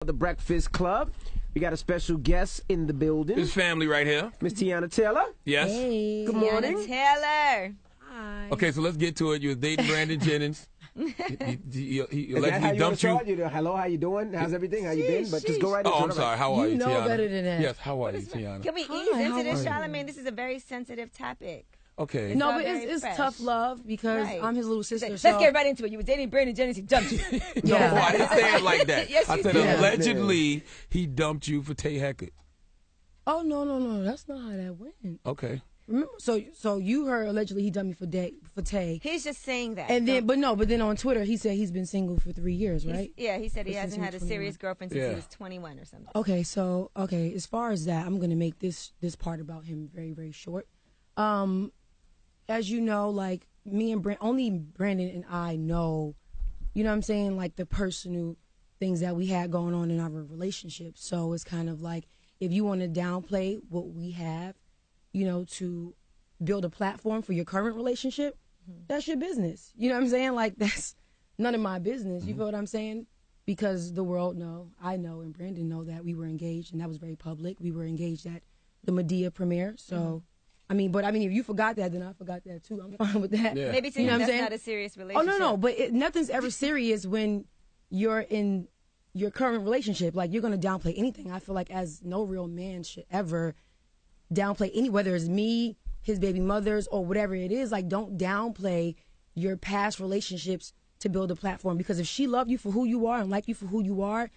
The Breakfast Club. We got a special guest in the building. His family right here. Miss Teyana Taylor. Yes. Hey. Good morning. Teyana Taylor. Hi. Okay, so let's get to it. You was dating Brandon Jennings. He allegedly dumped you. Hello, how you doing? How's everything? How you been? But just go right into it. Oh, I'm sorry. How are you, You know Tiana? better than that. Yes, how are you, Tiana? Can we ease into this, Charlamagne? This is a very sensitive topic. Okay. No, all but very it's fresh. tough love because Right. I'm his little sister. Let's so. get right into it. You were dating Brandon Jennings. He dumped you. No, I didn't say it like that. Yes, I you said did. allegedly he dumped you for Tay Hackett. Oh no, that's not how that went. Okay. Remember, so you heard allegedly he dumped me for Tay, He's just saying that. and then but then on Twitter he said he's been single for 3 years, right? He said he But since hasn't he had a was 21. serious girlfriend since he was 21 or something. Okay, so as far as that, I'm gonna make this part about him very, very short. As you know, like me and only Brandon and I know, you know what I'm saying, like the personal things that we had going on in our relationship. So it's kind of like if you want to downplay what we have, you know, to build a platform for your current relationship, that's your business. You know what I'm saying? Like that's none of my business. You feel what I'm saying? Because the world I know, and Brandon know that we were engaged, and that was very public. We were engaged at the Medea premiere. So, I mean, if you forgot that, then I forgot that too. I'm fine with that. Yeah. Maybe to You know him what I'm that's saying? not a serious relationship. Oh, no, but nothing's ever serious when you're in your current relationship. Like, you're going to downplay anything. I feel like as no real man should ever downplay whether it's me, his baby mothers, or whatever it is. Like, don't downplay your past relationships to build a platform. Because if she loved you for who you are and like you for who you are,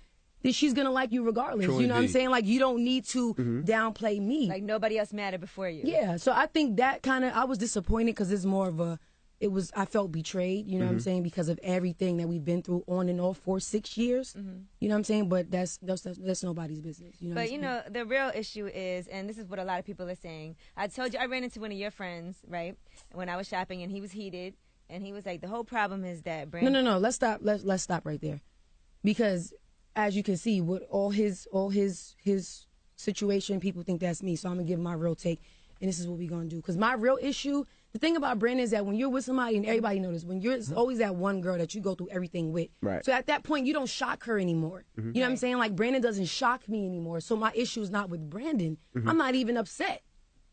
then she's going to like you regardless. True you know what I'm indeed. saying? Like, you don't need to downplay me. Like nobody else mattered before you. Yeah, so I think that I was disappointed because it's more of I felt betrayed, you know what I'm saying, because of everything that we've been through on and off for 6 years. You know what I'm saying? But that's nobody's business. You know But, you know, the real issue is, and this is what a lot of people are saying, I told you, I ran into one of your friends, right, when I was shopping, and he was heated, and he was like, the whole problem is that Brandon... No, let's stop right there. Because, as you can see, with all his situation, people think that's me, so I'm going to give my real take, and this is what we're going to do. Because my real issue... The thing about Brandon is that when you're with somebody, and everybody knows, when you're it's always that one girl that you go through everything with. Right. So at that point, you don't shock her anymore. You know what I'm saying? Like, Brandon doesn't shock me anymore. So my issue is not with Brandon. I'm not even upset.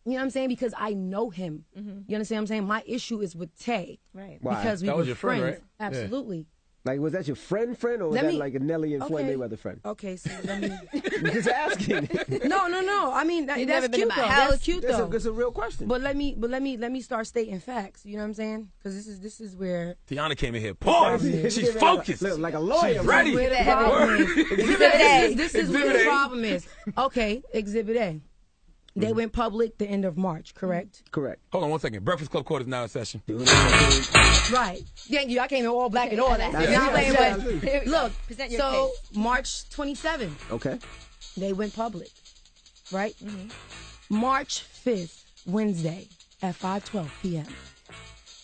You know what I'm saying? Because I know him. You understand what I'm saying? My issue is with Tay. Right. Why? Because we That were was your friend, friends. right? Absolutely. Like, was that your friend, or was that like a Nelly and Floyd Mayweather friend? Okay, so let me... I'm just asking. No. I mean, that's never been in cute, my though. house. That's cute, though. It's a real question. But let me start stating facts. You know what I'm saying? Because this is where... Tiana came in here. Pause. She's focused. Look, like a lawyer. She's ready. Where the problem is. Exhibit A. This is where the problem is. Okay, Exhibit A. They went public the end of March, correct? Correct. Hold on one second. Breakfast Club Court is now in session. Right. Thank you. I came in all black and all that. That's Now I'm it. playing, Yeah. but look, Present your so case. March 27th, Okay. they went public, right? March 5th, Wednesday at 5:12 p.m.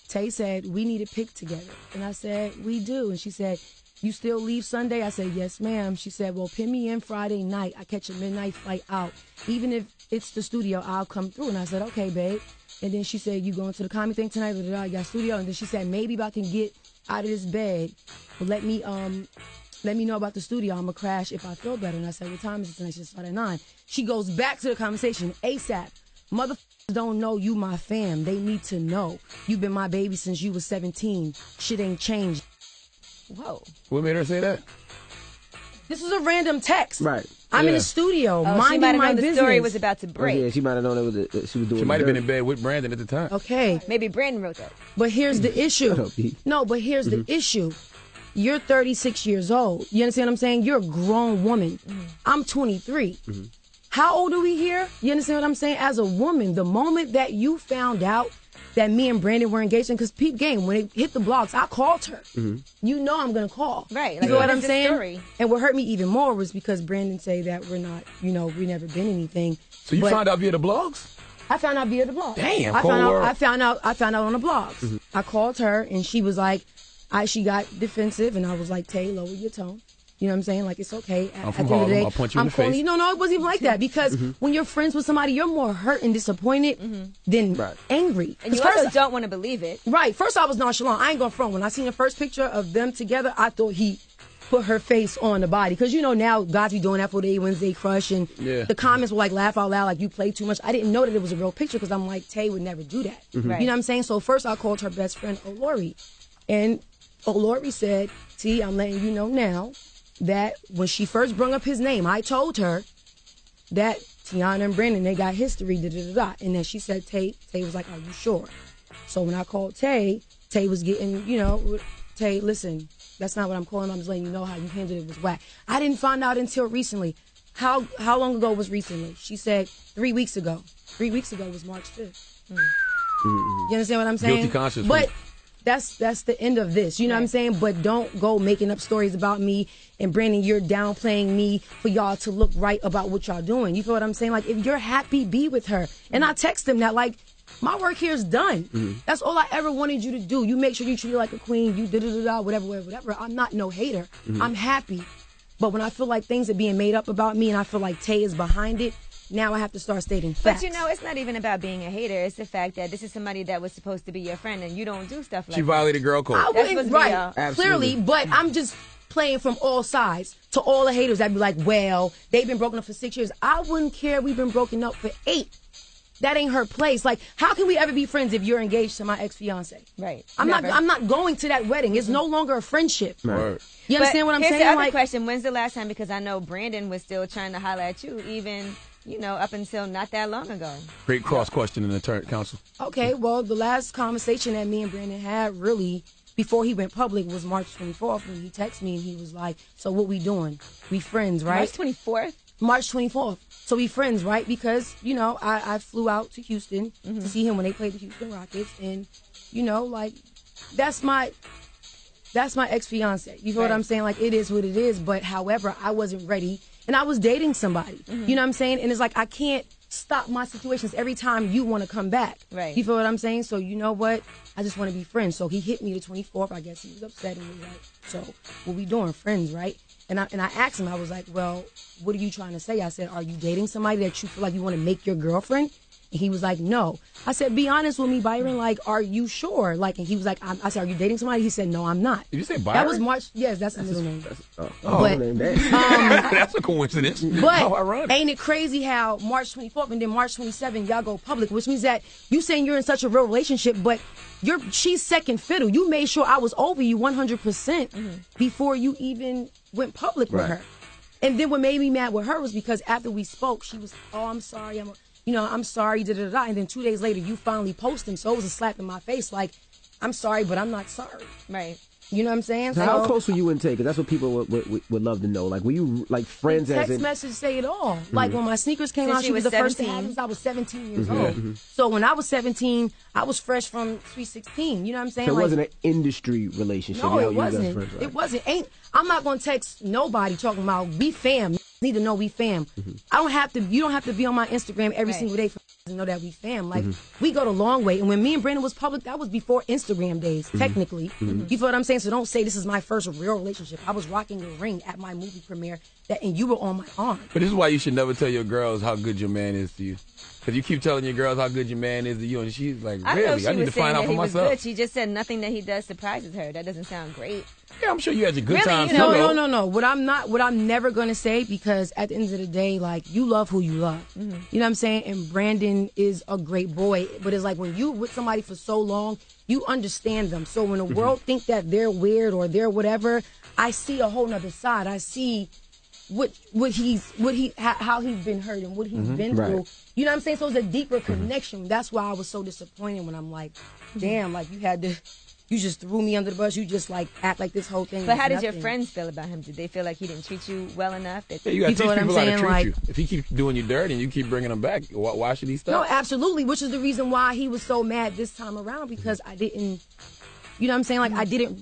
Tay said, we need a pic together. And I said, we do. And she said, you still leave Sunday? I said, yes, ma'am. She said, well, pin me in Friday night. I catch a midnight flight out. Even if it's the studio, I'll come through. And I said, okay, babe. And then she said, you going to the comedy thing tonight? I got studio. And then she said, maybe if I can get out of this bed, let me know about the studio. I'm going to crash if I feel better. And I said, what time is it tonight? She started at 9. She goes back to the conversation ASAP. Motherfuckers don't know you my fam. They need to know. You've been my baby since you was 17. Shit ain't changed. Whoa. What made her say that? This was a random text. Right. I'm in Yeah. the studio, Oh, she might minding have my known the business. story was about to Oh, break. yeah, she might have known she was doing. She might have been in bed with Brandon at the time. Okay, Maybe Brandon wrote that. but here's the issue. up, B. No, but here's the issue. You're 36 years old. You understand what I'm saying? You're a grown woman. I'm 23. How old are we here? You understand what I'm saying? As a woman, the moment that you found out that me and Brandon were engaged, because peep game, when it hit the blogs, I called her. You know I'm going to call. Right. You Like, know what what I'm is the saying? story? And what hurt me even more was because Brandon say that we're not, we never been anything. So you But found out via the blogs? I found out via the blog. Damn, I cold found world. out I found out on the blogs. I called her and she was like, she got defensive and I was like, Tay, lower your tone. You know what I'm saying? Like, it's okay. I'm At from the end of the Harlem. day, I'll punch you in I'm the calling face. you. No, it wasn't even like that. Because when you're friends with somebody, you're more hurt and disappointed than angry. And you 'Cause also don't want to believe it. Right. First, I was nonchalant. I ain't going to front. When I seen the first picture of them together, I thought he put her face on the body. Because, you know, now guys be doing that for their Wednesday crush. And the comments were like, laugh out loud, like, you play too much. I didn't know that it was a real picture because I'm like, Tay would never do that. Right. You know what I'm saying? So first I called her best friend, Olori. And Olori said, T, I'm letting you know now that when she first brought up his name, I told her that Teyana and Brandon, they got history, da-da-da-da. And then she said, Tay was like, are you sure? So when I called Tay was getting, you know, Tay, listen, that's not what I'm calling. I'm just letting you know how you handled it was whack. I didn't find out until recently. How long ago was recently? She said 3 weeks ago. 3 weeks ago was March 5th. You understand what I'm saying? Guilty conscience. But that's the end of this. You know what I'm saying? But don't go making up stories about me. And Brandon, you're downplaying me for y'all to look right about what y'all doing. You feel what I'm saying? Like, if you're happy, be with her. And I text him that, like, my work here is done. That's all I ever wanted you to do. You make sure you treat her like a queen. You da-da-da-da, whatever. I'm not no hater. I'm happy. But when I feel like things are being made up about me and I feel like Tay is behind it, now I have to start stating facts. But, you know, it's not even about being a hater. It's the fact that this is somebody that was supposed to be your friend and you don't do stuff like that. She violated girl code. I wouldn't, right, clearly, but I'm just playing from all sides. To all the haters that be like, well, they've been broken up for 6 years. I wouldn't care. We've been broken up for 8. That ain't her place. Like, how can we ever be friends if you're engaged to my ex-fiance? Right. I'm not going to that wedding. It's no longer a friendship. Right. You understand what I'm saying? Here's the other like, question. When's the last time? Because I know Brandon was still trying to holler at you, even, you know, up until not that long ago. Great cross question in the council. Okay, well, the last conversation that me and Brandon had really before he went public was March 24th when he texted me and he was like, so what we doing? We friends, right? March 24th? March 24th. So we friends, right? Because, you know, I flew out to Houston to see him when they played the Houston Rockets. And, you know, like, that's my ex-fiance. You know what I'm saying? Like, it is what it is. But, however, I wasn't ready. And I was dating somebody. You know what I'm saying? And it's like, I can't stop my situations every time you want to come back. Right. You feel what I'm saying? So, you know what? I just want to be friends. So he hit me the 24th. I guess he was upset and he was like, so what we doing? Friends, right? And I asked him, I was like, well, what are you trying to say? I said, are you dating somebody that you feel like you want to make your girlfriend? And he was like, no. I said, be honest with me, Byron. Like, are you sure? Like, and he was like, I said, are you dating somebody? He said, no, I'm not. Did you say Byron? That was March. Yes, that's his middle name. That's a coincidence. But ain't it crazy how March 24th and then March 27th y'all go public, which means that you saying you're in such a real relationship, but she's second fiddle. You made sure I was over you 100% before you even went public with her. And then what made me mad with her was because after we spoke, she was, oh, I'm sorry, I'm sorry, da-da-da-da. And then 2 days later, you finally post him. So it was a slap in my face, like, I'm sorry, but I'm not sorry. Right. You know what I'm saying? So how close were you and Tay? Because that's what people would love to know. Like, were you, like, friends as in... Text message say it all. Like, when my sneakers came out, she was the 17. first to have them. I was 17 years old. So when I was 17, I was fresh from 316. You know what I'm saying? So it wasn't an industry relationship. No, you it wasn't. Friends, right? It wasn't. I'm not going to text nobody talking about we fam. Need to know we fam. I don't have to. You don't have to be on my Instagram every single day for to know that we fam. Like we go the long way. And when me and Brandon was public, that was before Instagram days. Technically, you feel what I'm saying? So don't say this is my first real relationship. I was rocking a ring at my movie premiere, and you were on my arm. But this is why you should never tell your girls how good your man is to you. Because you keep telling your girls how good your man is to you, and she's like, really? I need to find out for myself. Good. She just said nothing that he does surprises her. That doesn't sound great. Yeah, I'm sure you had your good Really, times. you know, No. What I'm never gonna say, because at the end of the day, like, you love who you love. You know what I'm saying? And Brandon is a great boy, but it's like when you with somebody for so long, you understand them. So when the world think that they're weird or they're whatever, I see a whole nother side. I see how he's been hurt and what he's been through. You know what I'm saying? So it's a deeper connection. That's why I was so disappointed when I'm like, damn, like you just threw me under the bus. You just like act like this whole thing. But how did nothing. your friends feel about him? Did they feel like he didn't treat you well enough? Yeah, you got to teach people how to treat like, you. If he keeps doing you dirty and you keep bringing him back, why should he stop? No, absolutely. Which is the reason why he was so mad this time around, because I didn't. You know what I'm saying? Like,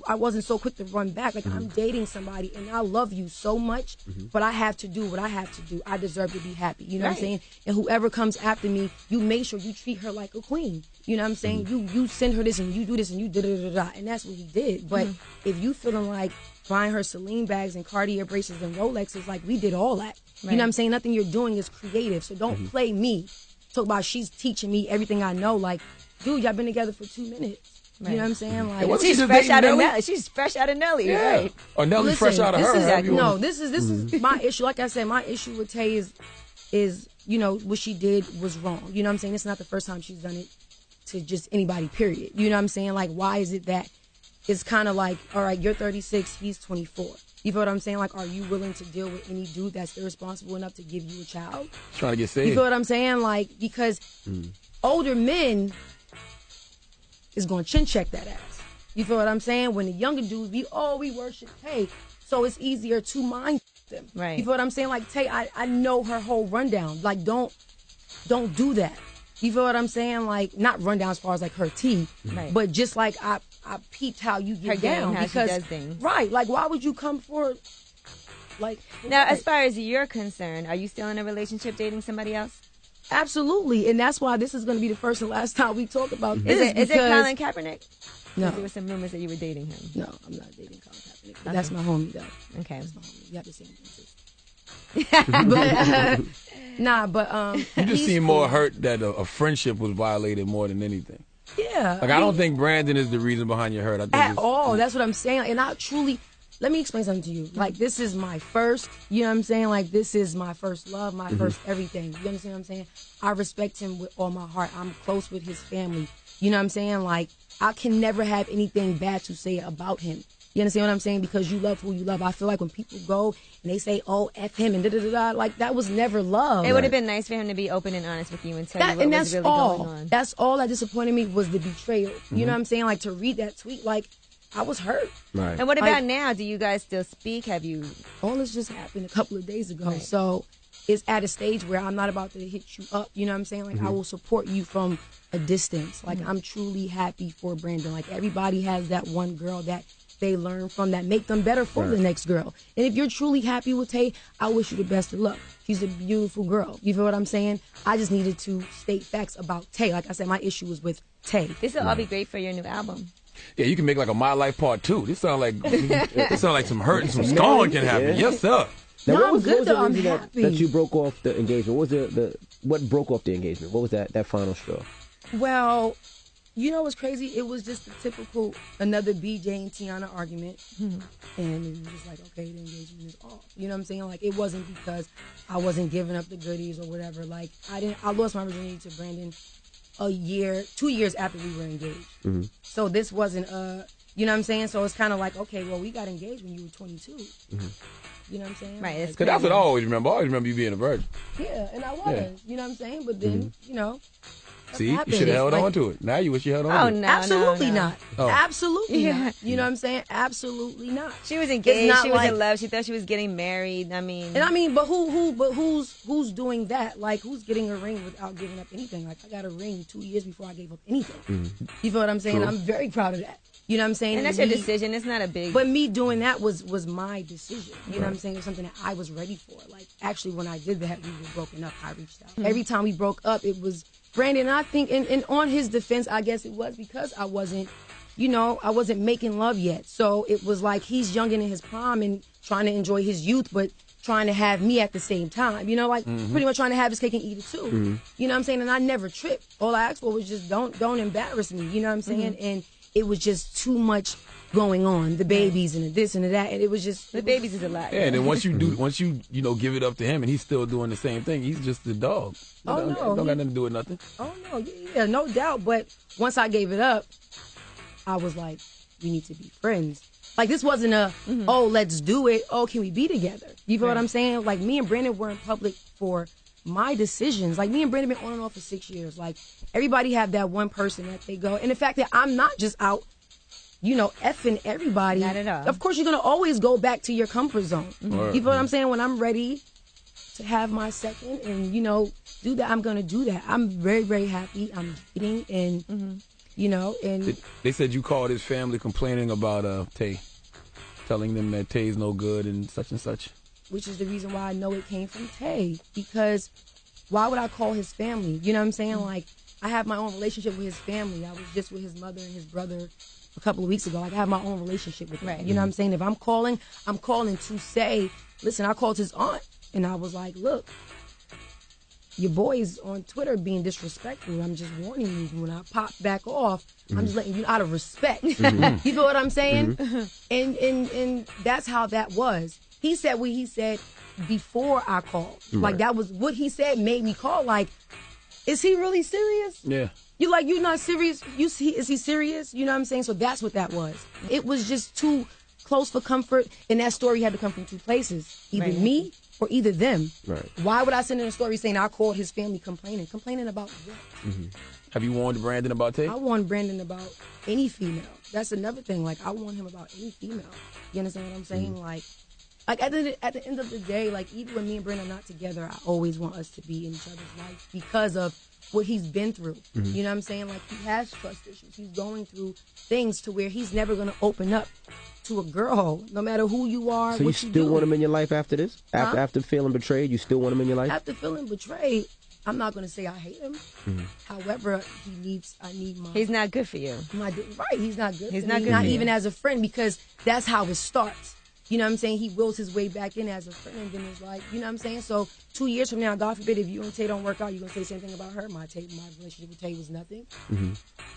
I wasn't so quick to run back. Like, I'm dating somebody and I love you so much, but I have to do what I have to do. I deserve to be happy. You know what I'm saying? And whoever comes after me, you make sure you treat her like a queen. You know what I'm saying? You send her this and you do this and you da-da-da-da. And that's what he did. But if you feeling like buying her Celine bags and Cartier bracelets and Rolexes, like, we did all that. You know what I'm saying? Nothing you're doing is creative. So don't play me. Talk about she's teaching me everything I know. Like, dude, y'all been together for 2 minutes. You know what I'm saying? Like she's fresh out of Nelly. She's fresh out of Nelly, right? Or Nelly's fresh out of her. No, this is my issue. Like I said, my issue with Tay is you know what she did was wrong. You know what I'm saying? It's not the first time she's done it to just anybody. Period. You know what I'm saying? Like why is it that it's kind of like, all right, you're 36, he's 24. You feel what I'm saying? Like, are you willing to deal with any dude that's irresponsible enough to give you a child? Trying to get saved. You feel what I'm saying? Like, because older men is going to chin check that ass. You feel what I'm saying? When the younger dudes we worship Tay, so it's easier to mind them. Right. You feel what I'm saying? Like, Tay, I know her whole rundown. Like, don't do that. You feel what I'm saying? Like, not rundown as far as like her tea, right. but just like I peeped how you get down how because she does things. Right. Like, why would you come for like? Now, as far as you're concerned, are you still in a relationship dating somebody else? Absolutely, and that's why this is going to be the first and last time we talk about this. Is it Colin Kaepernick? No. There were some rumors that you were dating him. No, I'm not dating Colin Kaepernick. But that's my homie, though. Okay. That's my homie. You have the same thing. You just seem more hurt that a friendship was violated more than anything. Yeah. Like, I don't think Brandon is the reason behind your hurt. I think at all. That's what I'm saying. And I truly, let me explain something to you. Like, this is my first, you know what I'm saying? Like, this is my first love, my first everything. You understand what I'm saying? I respect him with all my heart. I'm close with his family. You know what I'm saying? Like, I can never have anything bad to say about him. You understand what I'm saying? Because you love who you love. I feel like when people go and they say, oh, F him and da-da-da-da, like that was never love. It would have been nice for him to be open and honest with you and tell you what was really going on. That's all that disappointed me was the betrayal. You know what I'm saying? Like to read that tweet, like I was hurt. Right. And what about now? Do you guys still speak? Have you? All this just happened a couple of days ago. Right. So it's at a stage where I'm not about to hit you up. You know what I'm saying? Like I will support you from a distance. Like I'm truly happy for Brandon. Like everybody has that one girl that they learn from that make them better for the next girl. And if you're truly happy with Tay, I wish you the best of luck. She's a beautiful girl. You feel what I'm saying? I just needed to state facts about Tay. Like I said, my issue was with Tay. This will all be great for your new album. Yeah, you can make like a My Life Part 2. This sound like some hurt and some scarring can happen. Yes, sir. Now, no, I'm good though. I'm happy. That you broke off the engagement. What was what broke off the engagement? What was that final straw? Well, you know what's crazy? It was just the typical another BJ and Teyana argument, and it was just like, okay, the engagement is off. You know what I'm saying? Like it wasn't because I wasn't giving up the goodies or whatever. Like I lost my virginity to Brandon 2 years after we were engaged. So this wasn't you know what I'm saying? So it's kind of like, okay, well, we got engaged when you were 22. You know what I'm saying? Right. Because that's what I always remember. I always remember you being a virgin. Yeah, and I was. You know what I'm saying? But then, you know. See, you should have held on to it. Now you wish you held on to it. No, absolutely no. not. Oh. Absolutely not. You know what I'm saying? Absolutely not. She was engaged. She was in love. She thought she was getting married. But who's doing that? Like, who's getting a ring without giving up anything? Like, I got a ring 2 years before I gave up anything. You feel what I'm saying? True. I'm very proud of that. You know what I'm saying? And that's your decision. It's not a big... But me doing that was my decision. You know what I'm saying? It was something that I was ready for. Like, actually, when I did that, we were broken up. I reached out. Every time we broke up, it was Brandon. I think, and on his defense, I guess it was because I wasn't making love yet. So it was like he's young and in his prime and trying to enjoy his youth, but trying to have me at the same time. You know, like pretty much trying to have his cake and eat it too. You know what I'm saying? And I never tripped. All I asked for was just don't embarrass me. You know what I'm saying? And it was just too much going on, the babies and the this and the that, and it was just the babies is a lot. Yeah, and then once you give it up to him, and he's still doing the same thing, he's just the dog. Don't got nothing to do with nothing. Oh no, yeah, no doubt. But once I gave it up, I was like, we need to be friends. Like this wasn't oh, let's do it. Oh, can we be together? You feel what I'm saying? Like me and Brandon were in public for my decisions. Like me and Brandon been on and off for 6 years. Like everybody have that one person that they go, and the fact that I'm not just out, you know, effing everybody. Not at all. Of course, you're gonna always go back to your comfort zone. You feel what I'm saying? When I'm ready to have my second and, you know, do that, I'm gonna do that. I'm very, very happy. I'm dating and, you know, and they said you called his family complaining about Tay, telling them that Tay's no good and such. Which is the reason why I know it came from Tay, because why would I call his family? You know what I'm saying? Like, I have my own relationship with his family. I was just with his mother and his brother a couple of weeks ago. Like, I have my own relationship with him. Right. You know what I'm saying? If I'm calling to say, listen, I called his aunt, and I was like, look, your boys on Twitter being disrespectful. I'm just warning you. When I pop back off, I'm just letting you out of respect. You feel what I'm saying? And that's how that was. He said what he said before I called. Like, that was what he said made me call. Like, is he really serious? Yeah. You like, you not serious? Is he serious? You know what I'm saying? So that's what that was. It was just too close for comfort, and that story had to come from two places. Either me or either them. Right. Why would I send in a story saying I called his family complaining? Complaining about what? Have you warned Brandon about Tay? I warned Brandon about any female. That's another thing. Like, I warn him about any female. You understand what I'm saying? Like at the end of the day, like, even when me and Brandon are not together, I always want us to be in each other's life because of what he's been through. You know what I'm saying? Like, he has trust issues. He's going through things to where he's never going to open up to a girl, no matter who you are. So you still want him in your life after this? After feeling betrayed, you still want him in your life? After feeling betrayed, I'm not going to say I hate him. However, I need my... He's not good for you. Right, he's not good He's for not me. good Not for you. even as a friend, because that's how it starts. You know what I'm saying? He wills his way back in as a friend, and then it's like, you know what I'm saying? So 2 years from now, God forbid, if you and Tay don't work out, you're going to say the same thing about her. My relationship with Tay was nothing.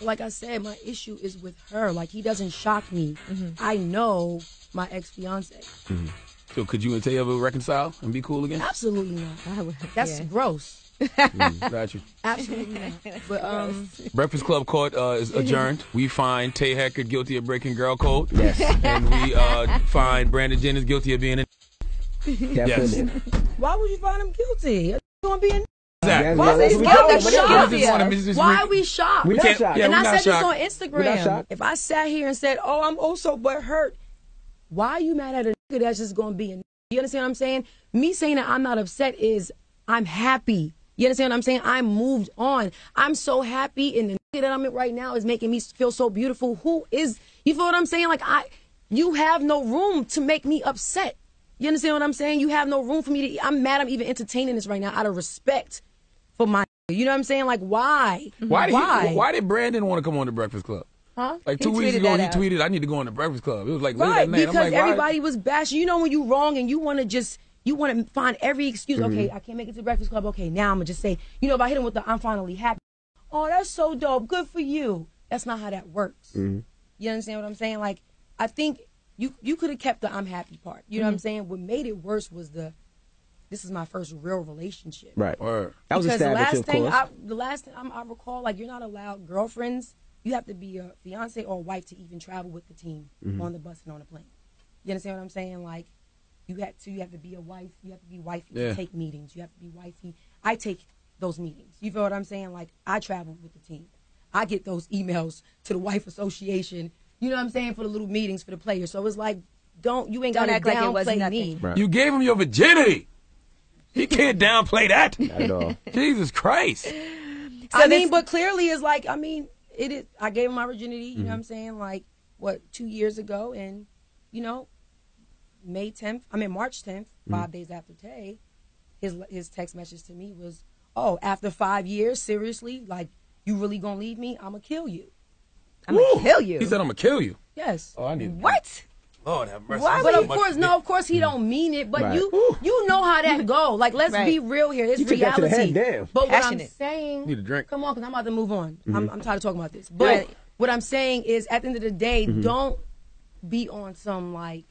Like I said, my issue is with her. Like, he doesn't shock me. I know my ex-fiance. So could you and Tay ever reconcile and be cool again? Absolutely not. That's gross. Got you. Absolutely not. But Breakfast Club Court is adjourned. We find Tay Hackett guilty of breaking girl code. Yes. And we find Brandon Jennings guilty of being a... Definitely. why would you find him guilty? You're going to be in... Exactly. Why is he shocked? Why are we shocked? We're not shocked. Yeah, And we're I not said this shocked. on We're not Instagram. shocked. If I sat here and said, oh, I'm also butthurt, why are you mad at a nigga that's just going to be a nigga? You understand what I'm saying? Me saying that I'm not upset is I'm happy. You understand what I'm saying? I'm moved on. I'm so happy, and the nigga that I'm in right now is making me feel so beautiful. You feel what I'm saying? Like, you have no room to make me upset. You understand what I'm saying? You have no room for me to... I'm mad I'm even entertaining this right now out of respect for my... You know what I'm saying? Like, why? Why did Brandon want to come on the Breakfast Club? Huh? Like 2 weeks ago, he tweeted, I need to go on the Breakfast Club. It was like late Right, at night. because I'm like, everybody was bashing. You know when you wrong and you want to find every excuse. Okay, I can't make it to the Breakfast Club. Okay, now I'm going to just say, if I hit him with the I'm finally happy. Oh, that's so dope. Good for you. That's not how that works. You understand what I'm saying? Like, I think you could have kept the I'm happy part. You know what I'm saying? What made it worse was this is my first real relationship. Right. Word. That was a stab at you, of course. The last thing I recall, like, you're not allowed girlfriends. You have to be a fiance or a wife to even travel with the team on the bus and on the plane. You understand what I'm saying? Like, you have to be a wife. You have to be wifey to take meetings. You have to be wifey. I take those meetings. You feel what I'm saying? Like, I travel with the team. I get those emails to the wife association. You know what I'm saying? For the little meetings for the players. So it's like, you ain't got to act like it wasn't downplay nothing. me. Right. You gave him your virginity. He can't downplay that. Not at all. Jesus Christ. But clearly it's like, it is. I gave him my virginity, you know what I'm saying? Like, 2 years ago, and, March 10th, 5 days after Tay, his text message to me was, oh, after 5 years, seriously, like, you really gonna leave me? I'm gonna kill you. I'm gonna kill you. He said, I'm gonna kill you. Yes. Oh, I need What? Lord have mercy. But of course he don't mean it. But Right. you know how that go. Like, let's be real here. It's You took that to reality. the head, damn. But what Passionate. I'm saying, Need a drink. come on, because I'm about to move on. I'm tired of talking about this. But what I'm saying is, at the end of the day, don't be on some, like,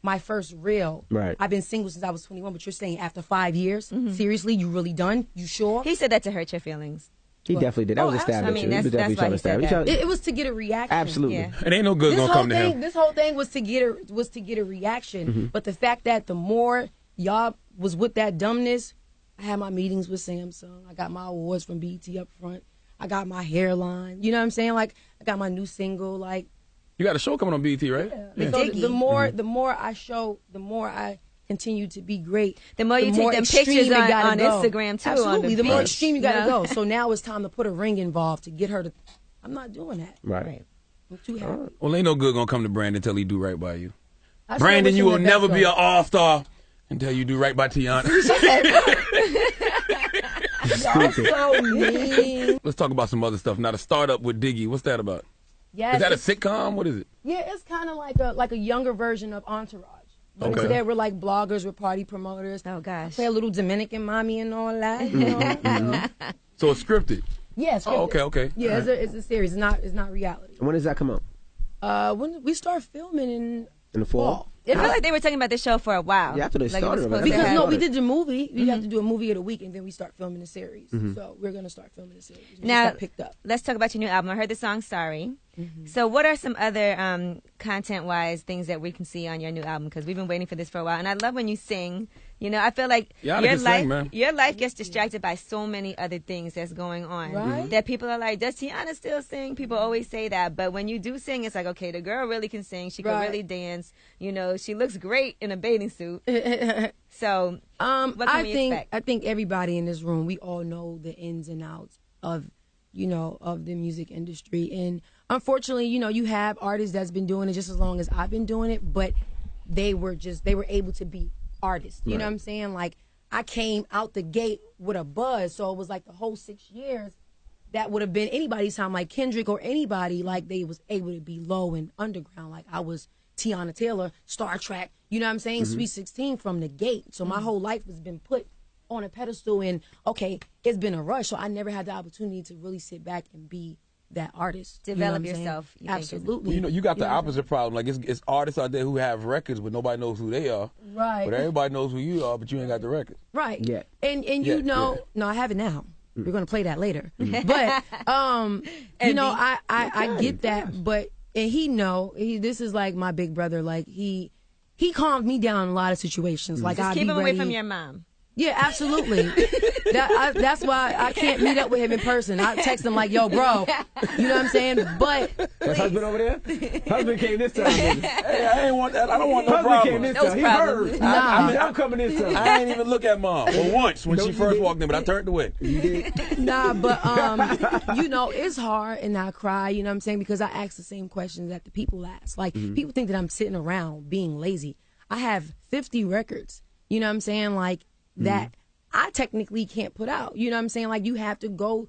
my first real. Right. I've been single since I was 21, but you're saying after 5 years? Seriously, you really done? You sure? He said that to hurt your feelings. He definitely did. That was a stab at you. He was definitely trying to stab you. It was to get a reaction. Absolutely. Yeah. It ain't no good gonna come to him. This whole thing was to get a reaction. But the fact that the more y'all was with that dumbness, I had my meetings with Samsung. I got my awards from BET up front. I got my hairline. You know what I'm saying? Like, I got my new single. Like, You got a show coming on BET, right? yeah. So the more I show, the more I continue to be great. The more you take them extreme pictures it gotta on go. Instagram, too. Absolutely. The more beach. extreme you got to Yeah. go. So now it's time to put a ring involved to get her to. I'm not doing that. Right. I'm too happy. Well, ain't no good gonna come to Brandon until he do right by you. I Brandon, wish you him will the best, never be though. an all-star until you do right by Teyana. Y'all so mean. Let's talk about some other stuff. Now, the startup with Diggy, what's that about? Yes, Is that a sitcom? What is it? Yeah, it's kind of like a younger version of Entourage. Okay. Today we're like bloggers, we're party promoters. Oh gosh. Play a little Dominican mommy and all that. You know? So it's scripted. Yeah, scripted. Oh, okay. Yeah, it's a series. It's not reality. When does that come out? When we start filming in the fall. It felt like they were talking about this show for a while. Yeah, after they started. Because we did the movie. We have to do a movie of the week, and then we start filming the series. So we're gonna start filming the series. Now, picked up. Let's talk about your new album. I heard the song "Sorry." So, what are some other content-wise things that we can see on your new album? Because we've been waiting for this for a while, and I love when you sing. You know, I feel like your life gets distracted by so many other things that's going on. Right. That people are like, does Teyana still sing? People always say that. But when you do sing, it's like, okay, the girl really can sing. She can really dance. You know, she looks great in a bathing suit. So, what can we expect? I think everybody in this room, we all know the ins and outs of, of the music industry. And unfortunately, you have artists that's been doing it just as long as I've been doing it, but they were able to be artists. You know what I'm saying? Like, I came out the gate with a buzz, so it was like the whole 6 years that would have been anybody's time, like Kendrick or anybody, like they was able to be low and underground. Like I was Tiana Taylor, Star Trek, you know what I'm saying? Sweet 16 from the gate. So my whole life has been put on a pedestal, and okay, it's been a rush, so I never had the opportunity to really sit back and be that artist. Develop yourself. Absolutely. You got the opposite problem. Like it's artists out there who have records, but nobody knows who they are. Right. But everybody knows who you are, but you ain't got the record. Right. Yeah. And no, I have it now. We're gonna play that later. But I get that. But this is like my big brother. Like he calmed me down in a lot of situations. Like just keep him away from your mom. Yeah, absolutely. That's why I can't meet up with him in person. I text him like, yo, bro. You know what I'm saying? But that's husband over there? Husband came this time. Hey, I ain't want that. I don't want no husband problem. Came this time. He heard. I'm coming this time. I ain't even look at mom. Well, once when she first walked in, but I turned away. You did? Nah, but it's hard and I cry, you know what I'm saying? Because I ask the same questions that the people ask. Like people think that I'm sitting around being lazy. I have 50 records. You know what I'm saying? Like that I technically can't put out. You know what I'm saying? Like you have to go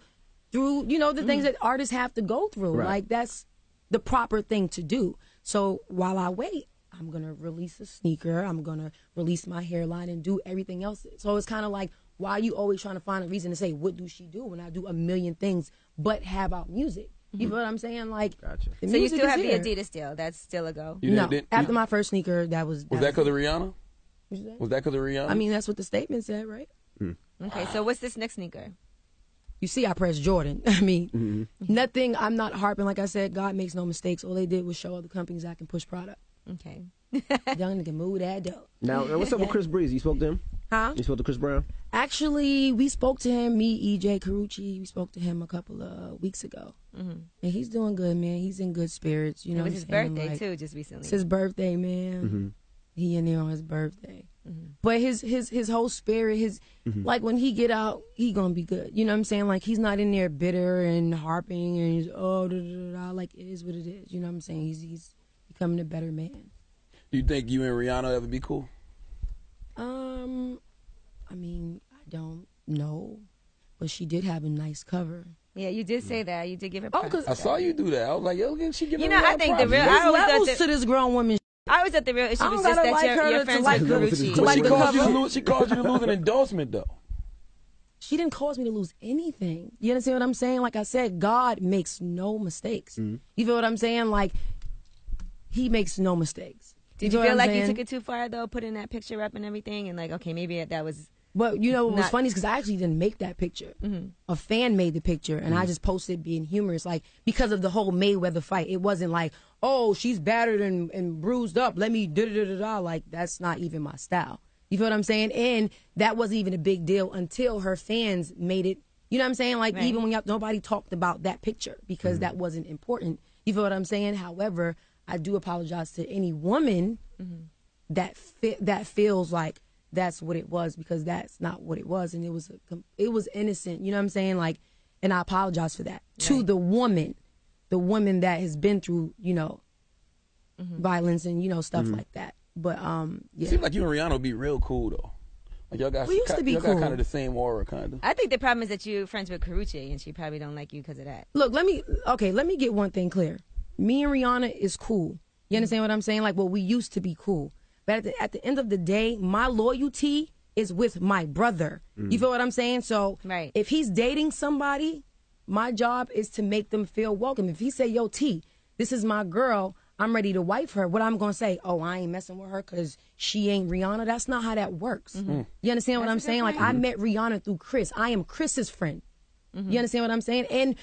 through, the things that artists have to go through. Right. Like that's the proper thing to do. So while I wait, I'm going to release a sneaker. I'm going to release my hairline and do everything else. So it's kind of like, why are you always trying to find a reason to say, what do she do when I do a million things but have out music? You know what I'm saying? Like, gotcha. So you still have the Adidas deal. That's still a go. After my first sneaker, that was that because of Rihanna? Was that because of Rihanna? I mean, that's what the statement said, right? Okay, so what's this next sneaker? You see, I pressed Jordan. I mean, nothing. I'm not harping. Like I said, God makes no mistakes. All they did was show other companies I can push product. Okay. Young nigga move that dope. Now, what's up with Chris Breeze? You spoke to him? Huh? You spoke to Chris Brown? Actually, we spoke to him, me, EJ, Carucci. We spoke to him a couple of weeks ago. And he's doing good, man. He's in good spirits. You know, it was his birthday, too, just recently. It's his birthday, man. He in there on his birthday. But his whole spirit, like when he get out, he gonna be good. You know what I'm saying? Like he's not in there bitter and harping and he's like it is what it is. You know what I'm saying? He's becoming a better man. You think you and Rihanna ever be cool? I mean, I don't know, but she did have a nice cover. Yeah, you did say that. You did give her props. I saw you do that. I was like, yo, she give her I think the real. There's levels to this grown woman. I always thought the real issue was just that you're friends with Carucci. She caused you to lose an endorsement, though. She didn't cause me to lose anything. You understand what I'm saying? Like I said, God makes no mistakes. You feel what I'm saying? Like, he makes no mistakes. Did you feel like you took it too far, though, putting that picture up and everything? And like, okay, maybe that was... But you know what was funny is because I actually didn't make that picture. A fan made the picture, and I just posted being humorous, like because of the whole Mayweather fight. It wasn't like, oh, she's battered and bruised up. Let me da-da-da-da-da. Like that's not even my style. You feel what I'm saying? And that wasn't even a big deal until her fans made it. You know what I'm saying? Like even when nobody talked about that picture because that wasn't important. You feel what I'm saying? However, I do apologize to any woman that feels like that's what it was because that's not what it was, and it was innocent. You know what I'm saying? Like, and I apologize for that to the woman that has been through violence and stuff like that. But yeah. It seems like you and Rihanna would be real cool though. Like y'all got, we used to be y'all cool. got kind of the same aura, kind of. I think the problem is that you're friends with Carucci, and she probably don't like you because of that. Look, let me get one thing clear. Me and Rihanna is cool. You understand what I'm saying? Like, well, we used to be cool. But at the end of the day, my loyalty is with my brother. You feel what I'm saying? So if he's dating somebody, my job is to make them feel welcome. If he say, yo, T, this is my girl, I'm ready to wife her, what I'm going to say, oh, I ain't messing with her because she ain't Rihanna. That's not how that works. You understand what I'm saying? Like, I met Rihanna through Chris. I am Chris's friend. You understand what I'm saying? And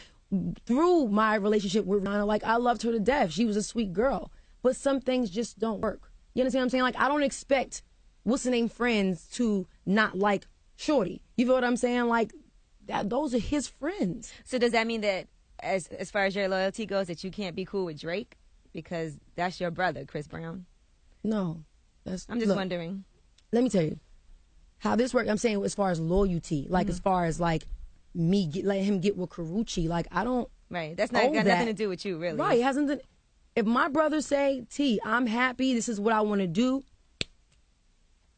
through my relationship with Rihanna, like, I loved her to death. She was a sweet girl. But some things just don't work. You understand what I'm saying? Like, I don't expect what's-the-name friends to not like Shorty. You feel what I'm saying? Like, those are his friends. So does that mean that as far as your loyalty goes, that you can't be cool with Drake? Because that's your brother, Chris Brown. No. I'm just wondering. Let me tell you how this works. I'm saying as far as loyalty, like as far as like me letting him get with Karrueche, like I don't. Right. That's not got nothing to do with you, really. Right. It hasn't. If my brother say, T, I'm happy. This is what I want to do.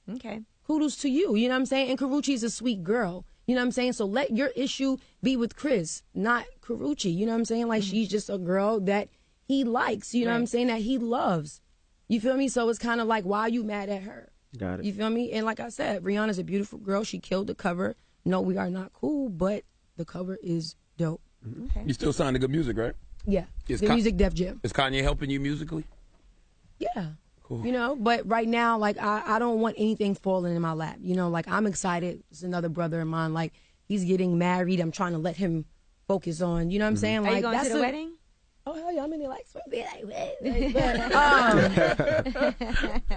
Okay. Kudos to you. You know what I'm saying? And Karrueche's a sweet girl. You know what I'm saying? So let your issue be with Chris, not Karrueche. You know what I'm saying? Like she's just a girl that he likes, you know what I'm saying, that he loves. You feel me? So it's kind of like, why are you mad at her? Got it. You feel me? And like I said, Rihanna's a beautiful girl. She killed the cover. No, we are not cool, but the cover is dope. Okay. You still signing to good music, right? Yeah. The music Def Jam. Is Kanye helping you musically? Yeah. Cool. You know, but right now, like, I don't want anything falling in my lap. You know, like, I'm excited. It's another brother of mine. Like, he's getting married. I'm trying to let him focus on, you know what I'm saying? Are like, you going to the wedding? Oh, hell yeah, I'm in there like,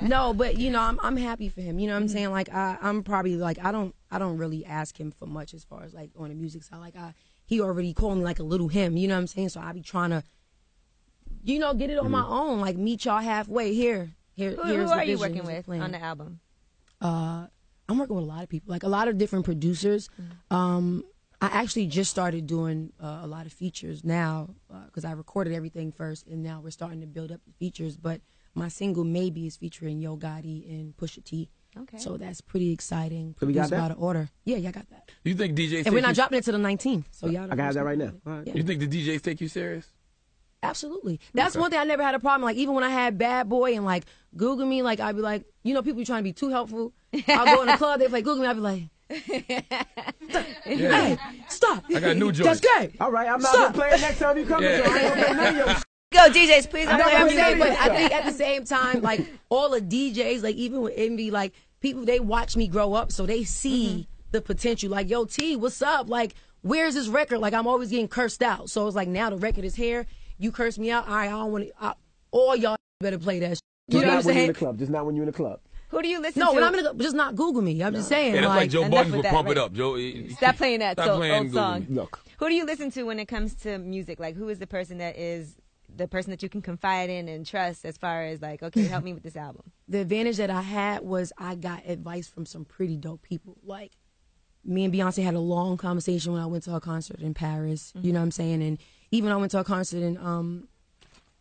no, but, you know, I'm happy for him. You know what I'm saying? Like, I'm probably, like, I don't really ask him for much as far as, like, on the music side. Like, he already called me, like, a little him. You know what I'm saying? So I be trying to, you know, get it on my own. Like, meet y'all halfway here. Who are you working with on the album? I'm working with a lot of people, like, a lot of different producers. I actually just started doing a lot of features now because I recorded everything first, and now we're starting to build up the features. But my single Maybe is featuring Yo Gotti and Pusha T. Okay. So that's pretty exciting. So we got that? By the order. Yeah, y'all got that. You think DJs? And we're not dropping it till the 19th. So y'all. I got that right now. Right. Yeah. You think the DJs take you serious? Absolutely. That's one thing I never had a problem. Like, even when I had Bad Boy and, like, Google me, like, I'd be like, you know, people be trying to be too helpful. I'll go in the club, they'd like, Google me, I'd be like, hey, stop. I got a new joke. That's gay. All right, I'm not going to play it next time you come. Yeah. So I ain't gonna play none of your Go, DJs, please. I know what I'm saying, but I think at the same time, like, all the DJs, like, even with Envy, like, people, they watch me grow up, so they see the potential. Like, yo, T, what's up? Like, where's this record? Like, I'm always getting cursed out. So it's like, now the record is here. You curse me out. All right, I don't want to. All y'all better play that shit. You know what I'm saying? Just not when you're in the club. Who do you listen to? No, when I'm in the club, just not Google me. I'm just saying. Yeah, that's like Joe Budden would pump it right? up. Joe, Stop playing that old song. Look. Who do you listen to when it comes to music? Like, who is the person that you can confide in and trust as far as, like, okay, help me with this album? The advantage that I had was I got advice from some pretty dope people. Like, me and Beyonce had a long conversation when I went to her concert in Paris. You know what I'm saying? And even I went to a concert in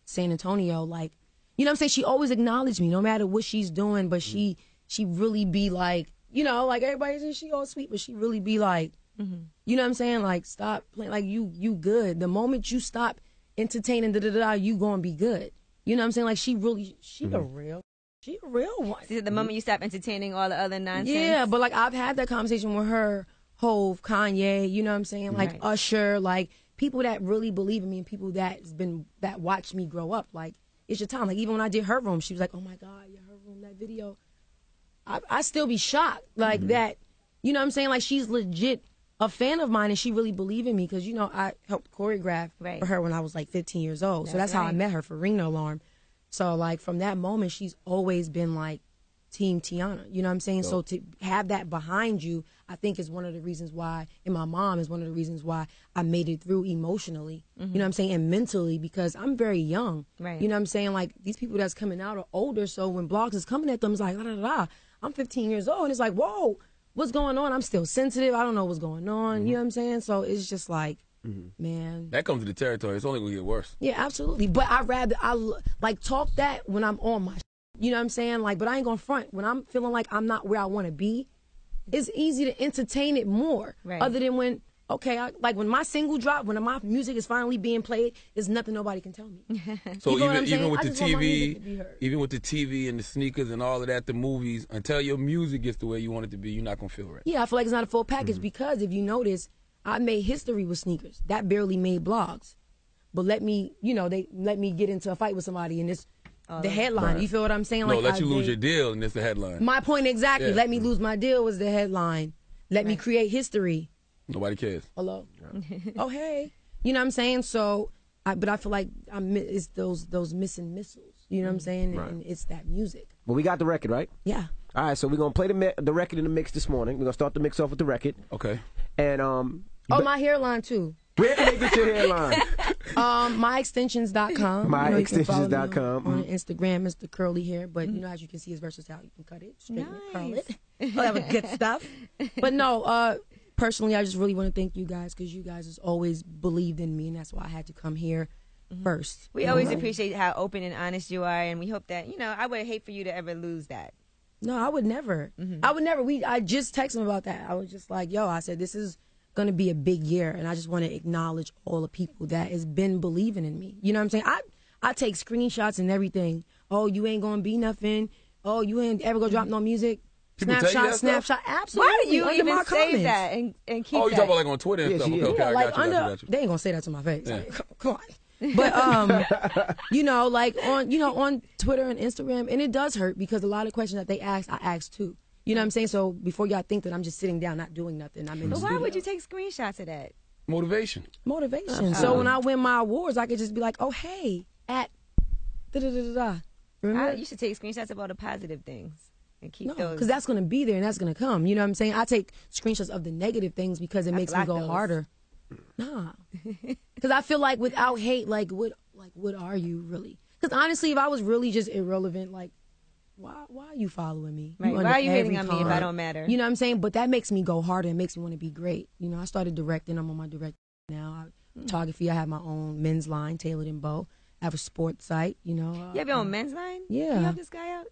San Antonio. Like, you know what I'm saying? She always acknowledged me, no matter what she's doing. But she really be like, you know, like, everybody says she all sweet, but she really be like, you know what I'm saying? Like, stop playing. Like, you good. The moment you stop entertaining, you gonna be good. You know what I'm saying? Like, she a real one. See, the moment you stop entertaining all the other nonsense. Yeah, but, like, I've had that conversation with her, Hove, Kanye, you know what I'm saying? Like, Usher, like, people that really believe in me and people that watched me grow up. Like, it's your time. Like, even when I did Her Room, she was like, oh my God, yeah, Her Room, that video. I still be shocked. Like, that, you know what I'm saying? Like, she's legit a fan of mine and she really believed in me because, you know, I helped choreograph for her when I was like 15 years old. So that's how I met her for Ring the Alarm. So, like, from that moment, she's always been like Team Teyana. You know what I'm saying? So to have that behind you, I think is one of the reasons why, and my mom is one of the reasons why I made it through emotionally, you know what I'm saying, and mentally, because I'm very young. Right. You know what I'm saying? Like, these people that's coming out are older, so when blogs is coming at them, it's like, I'm 15 years old, and it's like, whoa, what's going on? I'm still sensitive. I don't know what's going on. You know what I'm saying? So it's just like, man. That comes to the territory. It's only going to get worse. Yeah, absolutely. But I talk that when I'm on my you know what I'm saying? Like, but I ain't gonna front. When I'm feeling like I'm not where I want to be, it's easy to entertain it more. Right. Other than when okay, like when my single drop, when my music is finally being played, there's nothing nobody can tell me. So even with the TV and the sneakers and all of that, the movies, until your music gets the way you want it to be, you're not gonna feel right. Yeah, I feel like it's not a full package because if you notice, I made history with sneakers. That barely made blogs. But they let me get into a fight with somebody and it's the headline. Right. You feel what I'm saying? No, let you lose your deal and it's the headline. My point exactly. Yeah. Let me lose my deal was the headline. Let me create history. Nobody cares. Hello. Oh, hey. You know what I'm saying? So, but I feel like it's those missing missiles. You know what I'm saying? Right. And it's that music. Well, we got the record, right? Yeah. All right, so we're going to play the record in the mix this morning. We're going to start the mix off with the record. Okay. And my hairline too. Where can they get your hairline? myextensions.com. myextensions.com. On Instagram, Mr. Curly Hair. But you know, as you can see, it's versatile. You can cut it, straighten it, curl it. All that good stuff. But no, personally, I just really want to thank you guys because you guys has always believed in me, and that's why I had to come here first. We always appreciate how open and honest you are, and we hope that, I would hate for you to ever lose that. No, I would never. I would never. I just texted him about that. I was just like, yo, I said, this is going to be a big year, and I just want to acknowledge all the people that has been believing in me. You know what I'm saying? I take screenshots and everything. Oh, you ain't going to be nothing. Oh, you ain't ever going to drop no music. People Snapshot, absolutely. Why do you even say that and keep that? Oh, you talking about like on Twitter and stuff? Okay, I got you. They ain't gonna say that to my face. Yeah. Come on. But on Twitter and Instagram, and it does hurt because a lot of questions that they ask, I ask too. You know what I'm saying? So before y'all think that I'm just sitting down not doing nothing, I'm in the studio. Why would you take screenshots of that? Motivation. So when I win my awards, I could just be like, oh hey, at da-da-da-da-da. Remember? You should take screenshots of all the positive things. And keep those. Because that's going to be there and that's going to come. You know what I'm saying? I take screenshots of the negative things because it makes me go harder. Nah. Because I feel like without hate, what are you really? Because honestly, if I was really just irrelevant, why are you following me? Right. Why are you hating on me if I don't matter? You know what I'm saying? But that makes me go harder and makes me want to be great. I started directing. I'm on my direct now. Photography. I have my own men's line, Tailored and Bow. I have a sports site, You have your own men's line? Yeah. Can you help this guy out?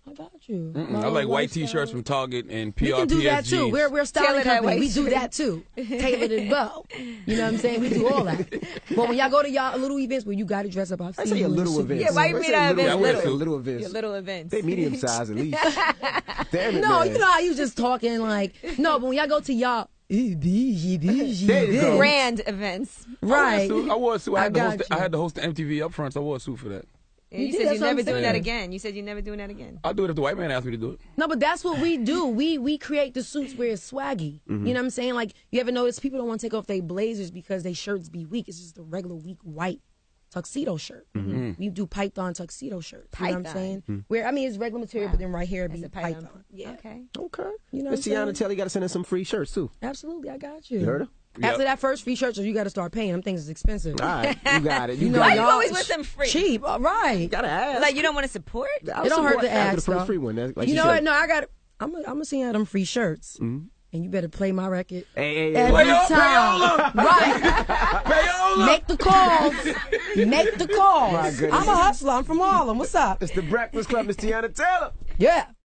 I got you. I like white T-shirts from Target and PRPS. We can do that too. We're styling company. We do that too. Tailored and Bow. You know what I'm saying? We do all that. But when y'all go to y'all little events where you got to dress up, I've seen your little events. Yeah, why you mean our events little events? Your little events. They medium size at least. Damn it, no, man. you know how you just talking no, but when y'all go to y'all grand events. Right. I wore a suit. I had to host the MTV Upfronts. So I wore a suit for that. You said you're never doing that again. You said you're never doing that again. I'll do it if the white man asks me to do it. No, but that's what we do. We create the suits where it's swaggy. You know what I'm saying? You ever notice people don't want to take off their blazers because their shirts be weak. It's just a regular weak white tuxedo shirt. We do Python tuxedo shirts. You know what I'm saying? Where it's regular material, but then right here be Python. Yeah. Okay. You know, Miss Teyana, tell you got to send us some free shirts too. Absolutely, I got you. You heard her? After that first free shirt, you got to start paying. Them things is expensive. All right, you got it. Why you always with them free? Cheap, right? You gotta ask. You don't want to support? It don't hurt to ask. The first free one. You know what? No, I got. I'm gonna send you them free shirts, and you better play my record every time. Right? Payola. Make the calls. Make the calls. My goodness. I'm a hustler. I'm from Harlem. What's up? It's the Breakfast Club, Miss Teyana Taylor. Yeah.